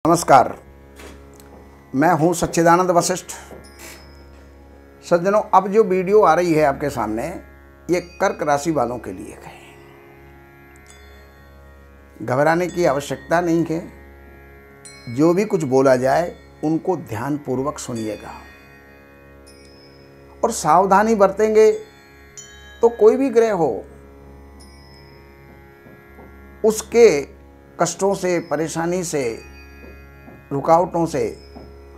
नमस्कार, मैं हूं सच्चिदानंद वशिष्ठ। सज्जनों, अब जो वीडियो आ रही है आपके सामने, ये कर्क राशि वालों के लिए है। घबराने की आवश्यकता नहीं है। जो भी कुछ बोला जाए उनको ध्यानपूर्वक सुनिएगा और सावधानी बरतेंगे तो कोई भी ग्रह हो उसके कष्टों से, परेशानी से, रुकावटों से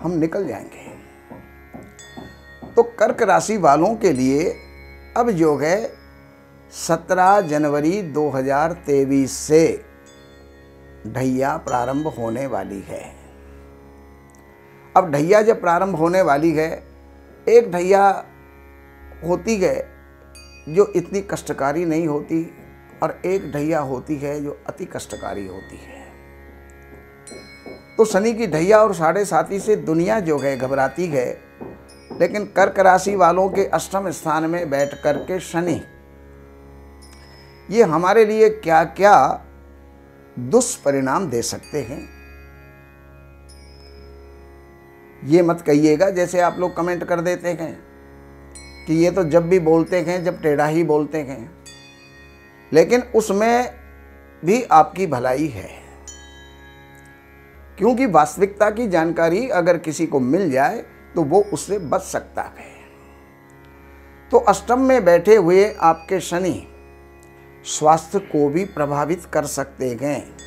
हम निकल जाएंगे। तो कर्क राशि वालों के लिए अब जो है 17 जनवरी 2023 से ढैया प्रारंभ होने वाली है। अब ढैया जब प्रारंभ होने वाली है, एक ढैया होती है जो इतनी कष्टकारी नहीं होती और एक ढैया होती है जो अति कष्टकारी होती है। तो शनि की ढैया और साढ़े साथी से दुनिया जो है घबराती है, लेकिन कर्क राशि वालों के अष्टम स्थान में बैठ कर के शनि ये हमारे लिए क्या क्या दुष्परिणाम दे सकते हैं, ये मत कहिएगा जैसे आप लोग कमेंट कर देते हैं कि ये तो जब भी बोलते हैं जब टेढ़ा ही बोलते हैं, लेकिन उसमें भी आपकी भलाई है, क्योंकि वास्तविकता की जानकारी अगर किसी को मिल जाए तो वो उससे बच सकता है। तो अष्टम में बैठे हुए आपके शनि स्वास्थ्य को भी प्रभावित कर सकते हैं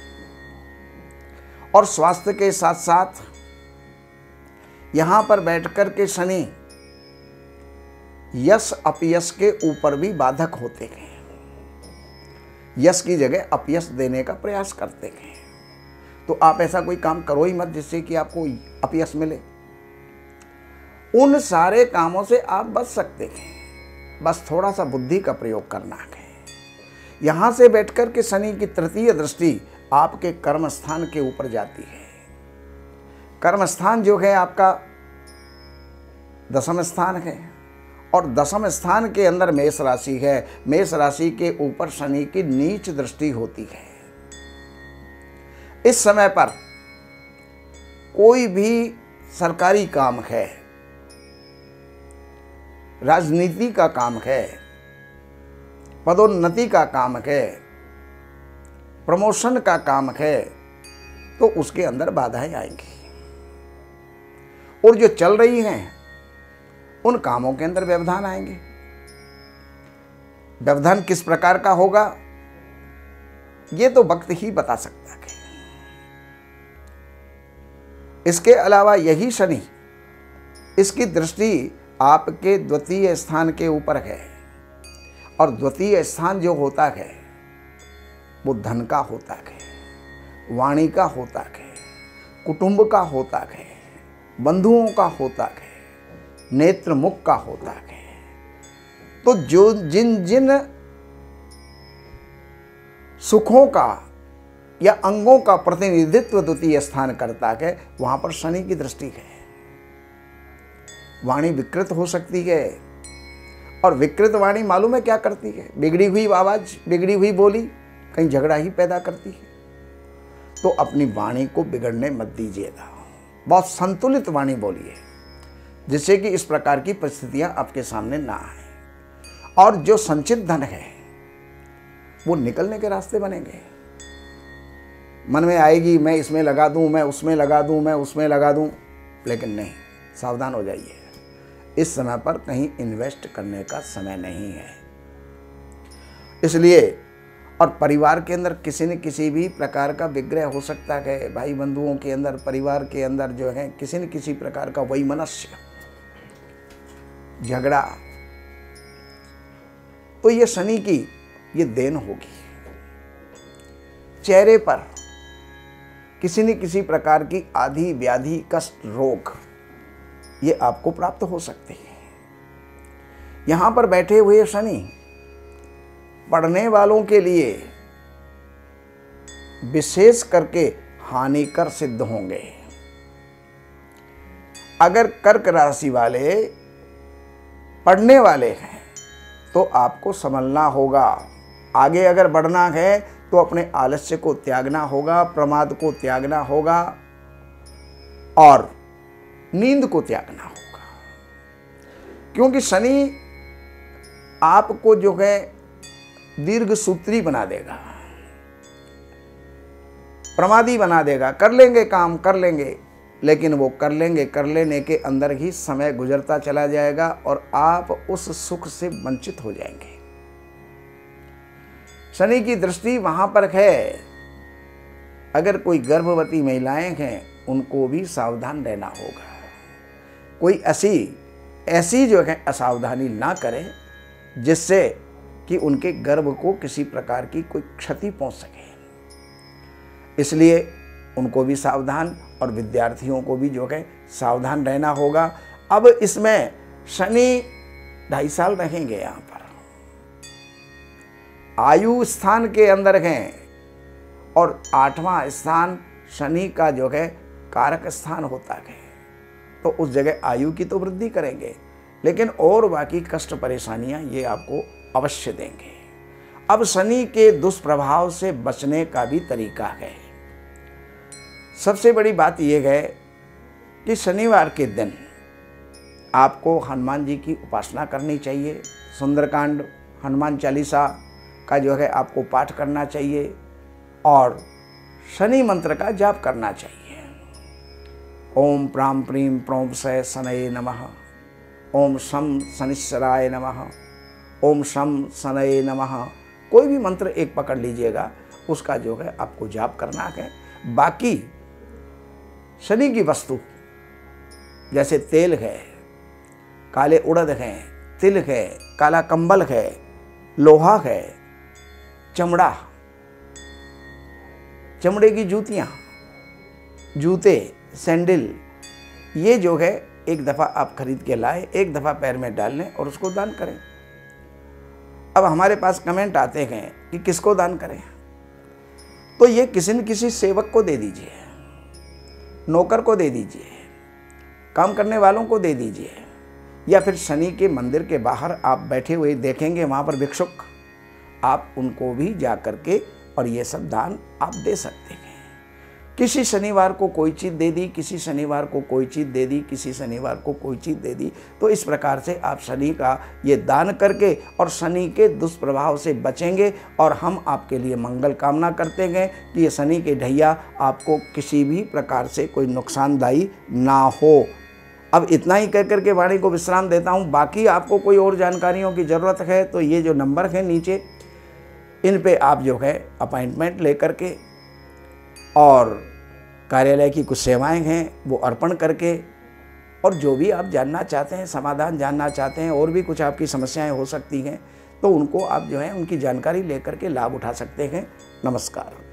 और स्वास्थ्य के साथ साथ यहां पर बैठकर के शनि यश अपयश के ऊपर भी बाधक होते हैं। यश की जगह अपयश देने का प्रयास करते हैं। तो आप ऐसा कोई काम करो ही मत जिससे कि आपको अपयश मिले। उन सारे कामों से आप बच सकते हैं, बस थोड़ा सा बुद्धि का प्रयोग करना है। यहां से बैठकर के शनि की तृतीय दृष्टि आपके कर्म स्थान के ऊपर जाती है। कर्म स्थान जो है आपका दशम स्थान है और दशम स्थान के अंदर मेष राशि है। मेष राशि के ऊपर शनि की नीच दृष्टि होती है। इस समय पर कोई भी सरकारी काम है, राजनीति का काम है, पदोन्नति का काम है, प्रमोशन का काम है, तो उसके अंदर बाधाएं आएंगी और जो चल रही हैं उन कामों के अंदर व्यवधान आएंगे। व्यवधान किस प्रकार का होगा ये तो वक्त ही बता सकता है। इसके अलावा यही शनि, इसकी दृष्टि आपके द्वितीय स्थान के ऊपर है और द्वितीय स्थान जो होता है वो धन का होता है, वाणी का होता है, कुटुंब का होता है, बंधुओं का होता है, नेत्र मुख का होता है। तो जो जिन सुखों का या अंगों का प्रतिनिधित्व द्वितीय स्थान करता है, वहां पर शनि की दृष्टि है। वाणी विकृत हो सकती है और विकृत वाणी मालूम है क्या करती है? बिगड़ी हुई आवाज, बिगड़ी हुई बोली कहीं झगड़ा ही पैदा करती है। तो अपनी वाणी को बिगड़ने मत दीजिएगा, बहुत संतुलित वाणी बोलिए जिससे कि इस प्रकार की परिस्थितियां आपके सामने ना आए और जो संचित धन है वो निकलने के रास्ते बनेंगे। मन में आएगी मैं इसमें लगा दूं, मैं उसमें लगा दूं, मैं उसमें लगा दूं, लेकिन नहीं, सावधान हो जाइए। इस समय पर कहीं इन्वेस्ट करने का समय नहीं है। इसलिए और परिवार के अंदर किसी न किसी भी प्रकार का विग्रह हो सकता है। भाई बंधुओं के अंदर, परिवार के अंदर जो है किसी न किसी प्रकार का वैमनस्य, झगड़ा, तो ये शनि की ये देन होगी। चेहरे पर किसी न किसी प्रकार की आधी व्याधि, कष्ट, रोग ये आपको प्राप्त हो सकते हैं। यहां पर बैठे हुए शनि पढ़ने वालों के लिए विशेष करके हानिकर सिद्ध होंगे। अगर कर्क राशि वाले पढ़ने वाले हैं तो आपको संभलना होगा। आगे अगर बढ़ना है तो अपने आलस्य को त्यागना होगा, प्रमाद को त्यागना होगा और नींद को त्यागना होगा, क्योंकि शनि आपको जो है दीर्घ सूत्री बना देगा, प्रमादी बना देगा। कर लेंगे काम कर लेंगे, लेकिन वो कर लेने के अंदर ही समय गुजरता चला जाएगा और आप उस सुख से वंचित हो जाएंगे। शनि की दृष्टि वहां पर है। अगर कोई गर्भवती महिलाएं हैं उनको भी सावधान रहना होगा, कोई ऐसी जो है असावधानी ना करें जिससे कि उनके गर्भ को किसी प्रकार की कोई क्षति पहुंच सके। इसलिए उनको भी सावधान और विद्यार्थियों को भी जो है सावधान रहना होगा। अब इसमें शनि 2.5 साल रहेंगे यहाँ पर, आयु स्थान के अंदर हैं और 8वां स्थान शनि का जो है कारक स्थान होता है, तो उस जगह आयु की तो वृद्धि करेंगे, लेकिन और बाकी कष्ट परेशानियां ये आपको अवश्य देंगे। अब शनि के दुष्प्रभाव से बचने का भी तरीका है। सबसे बड़ी बात यह है कि शनिवार के दिन आपको हनुमान जी की उपासना करनी चाहिए। सुंदरकांड, हनुमान चालीसा का जो है आपको पाठ करना चाहिए और शनि मंत्र का जाप करना चाहिए। ओम प्राम प्रीम प्रोम से शनये नमः, ओम शम शनिश्चराय नमः, ओम शम शनये नमः। कोई भी मंत्र एक पकड़ लीजिएगा, उसका जो है आपको जाप करना है। बाकी शनि की वस्तु जैसे तेल है, काले उड़द है, तिल है, काला कंबल है, लोहा है, चमड़ा, चमड़े की जूतियां, जूते, सैंडल, ये जो है एक दफ़ा आप खरीद के लाए, एक दफ़ा पैर में डाल लें और उसको दान करें। अब हमारे पास कमेंट आते हैं कि किसको दान करें, तो ये किसी न किसी सेवक को दे दीजिए, नौकर को दे दीजिए, काम करने वालों को दे दीजिए, या फिर शनि के मंदिर के बाहर आप बैठे हुए देखेंगे वहाँ पर भिक्षुक, आप उनको भी जा करके और ये सब दान आप दे सकते हैं। किसी शनिवार को कोई चीज़ दे दी, किसी शनिवार को कोई चीज़ दे दी, किसी शनिवार को कोई चीज़ दे दी, तो इस प्रकार से आप शनि का ये दान करके और शनि के दुष्प्रभाव से बचेंगे। और हम आपके लिए मंगल कामना करते हैं कि ये शनि के ढैया आपको किसी भी प्रकार से कोई नुकसानदायी ना हो। अब इतना ही कह करके वाणी को विश्राम देता हूँ। बाकी आपको कोई और जानकारियों की ज़रूरत है तो ये जो नंबर है नीचे, इन पे आप जो है अपॉइंटमेंट ले करके और कार्यालय की कुछ सेवाएं हैं वो अर्पण करके, और जो भी आप जानना चाहते हैं, समाधान जानना चाहते हैं, और भी कुछ आपकी समस्याएं हो सकती हैं, तो उनको आप जो है उनकी जानकारी लेकर के लाभ उठा सकते हैं। नमस्कार।